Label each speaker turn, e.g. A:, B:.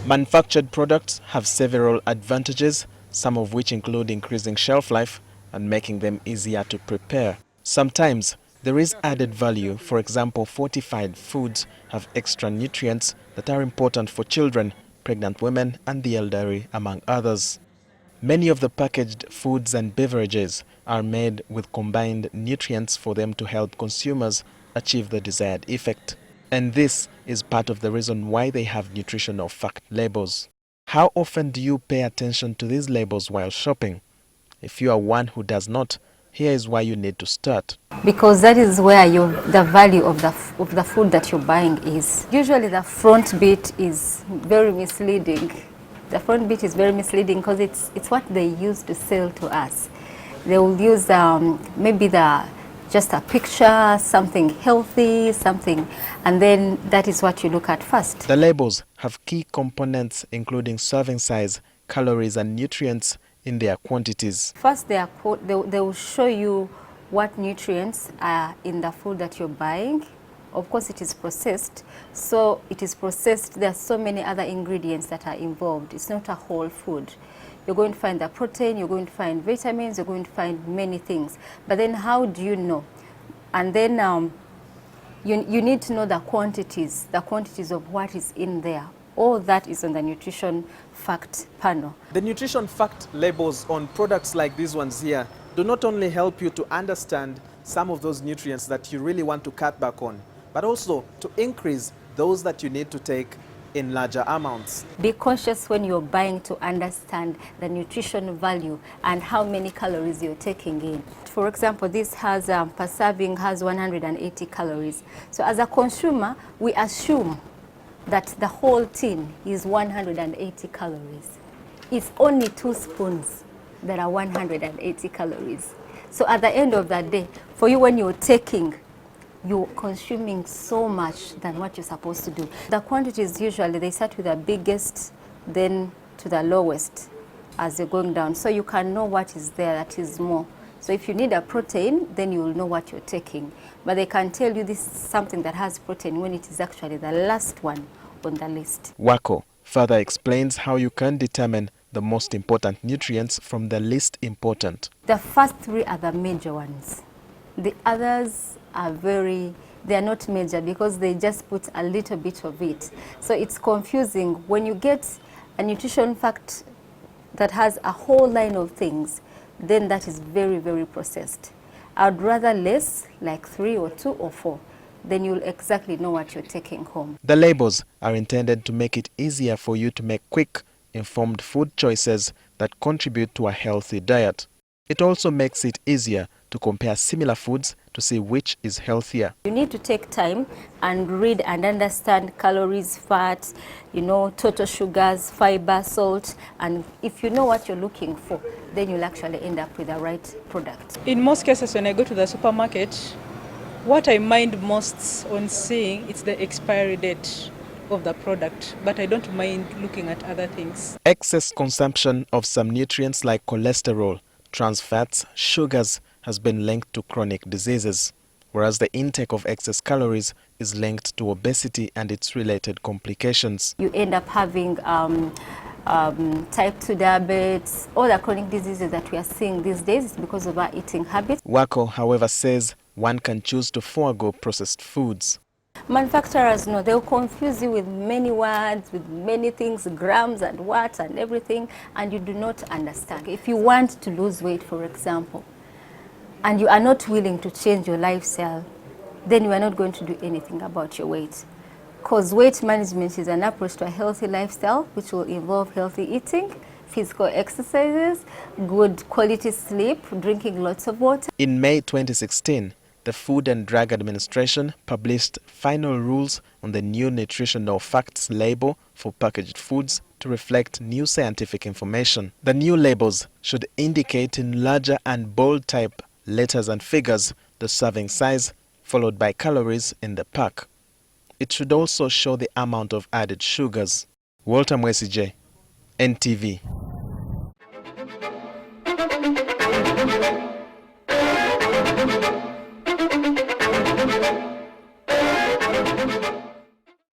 A: Manufactured products have several advantages, some of which include increasing shelf life and making them easier to prepare. Sometimes there is added value. For example, fortified foods have extra nutrients that are important for children, pregnant women and the elderly, among others. Many of the packaged foods and beverages are made with combined nutrients for them to help consumers achieve the desired effect. And this is part of the reason why they have nutritional fact labels. How often do you pay attention to these labels while shopping? If you are one who does not, here is why you need to start.
B: Because that is where the value of the food that you're buying is. Usually the front bit is very misleading. The front bit is very misleading because it's what they use to sell to us. They will use maybe just a picture, something healthy, something, and then that is what you look at first.
A: The labels have key components including serving size, calories and nutrients in their quantities.
B: First, they will show you what nutrients are in the food that you're buying. Of course, it is processed. So it is processed. There are so many other ingredients that are involved. It's not a whole food. You're going to find the protein, you're going to find vitamins, you're going to find many things. But then how do you know? And then you need to know the quantities of what is in there. All that is on the nutrition fact panel.
A: The nutrition fact labels on products like these ones here do not only help you to understand some of those nutrients that you really want to cut back on, but also to increase those that you need to take in larger amounts.
B: Be conscious when you're buying to understand the nutrition value and how many calories you're taking in. For example, this has per serving has 180 calories. So as a consumer, we assume that the whole tin is 180 calories. It's only 2 spoons that are 180 calories. So at the end of the day, for you when you're consuming so much than what you're supposed to do. The quantities usually, they start with the biggest, then to the lowest as you're going down. So you can know what is there that is more. So if you need a protein, then you will know what you're taking. But they can tell you this is something that has protein when it is actually the last one on the list.
A: Wako further explains how you can determine the most important nutrients from the least important.
B: The first 3 are the major ones. The others are they are not major because they just put a little bit of it. So it's confusing. When you get a nutrition fact that has a whole line of things, then that is very, very processed. I'd rather less, like 3 or 2 or 4. Then you'll exactly know what you're taking home.
A: The labels are intended to make it easier for you to make quick, informed food choices that contribute to a healthy diet. It also makes it easier to compare similar foods to see which is healthier.
B: You need to take time and read and understand calories, fat, total sugars, fiber, salt, and if you know what you're looking for, then you'll actually end up with the right product.
C: In most cases, when I go to the supermarket, what I mind most on seeing is the expiry date of the product, but I don't mind looking at other things.
A: Excess consumption of some nutrients like cholesterol, trans fats, sugars has been linked to chronic diseases, whereas the intake of excess calories is linked to obesity and its related complications.
B: You end up having type 2 diabetes, all the chronic diseases that we are seeing these days is because of our eating habits.
A: Wako, however, says one can choose to forego processed foods.
B: Manufacturers know they'll confuse you with many words, with many things, grams and watts and everything, and you do not understand. If you want to lose weight, for example, and you are not willing to change your lifestyle, then you are not going to do anything about your weight. Because weight management is an approach to a healthy lifestyle, which will involve healthy eating, physical exercises, good quality sleep, drinking lots of water.
A: In May 2016, the Food and Drug Administration published final rules on the new nutritional facts label for packaged foods to reflect new scientific information. The new labels should indicate in larger and bold type letters and figures the serving size, followed by calories in the pack. It should also show the amount of added sugars. MWESIGYE, NTV.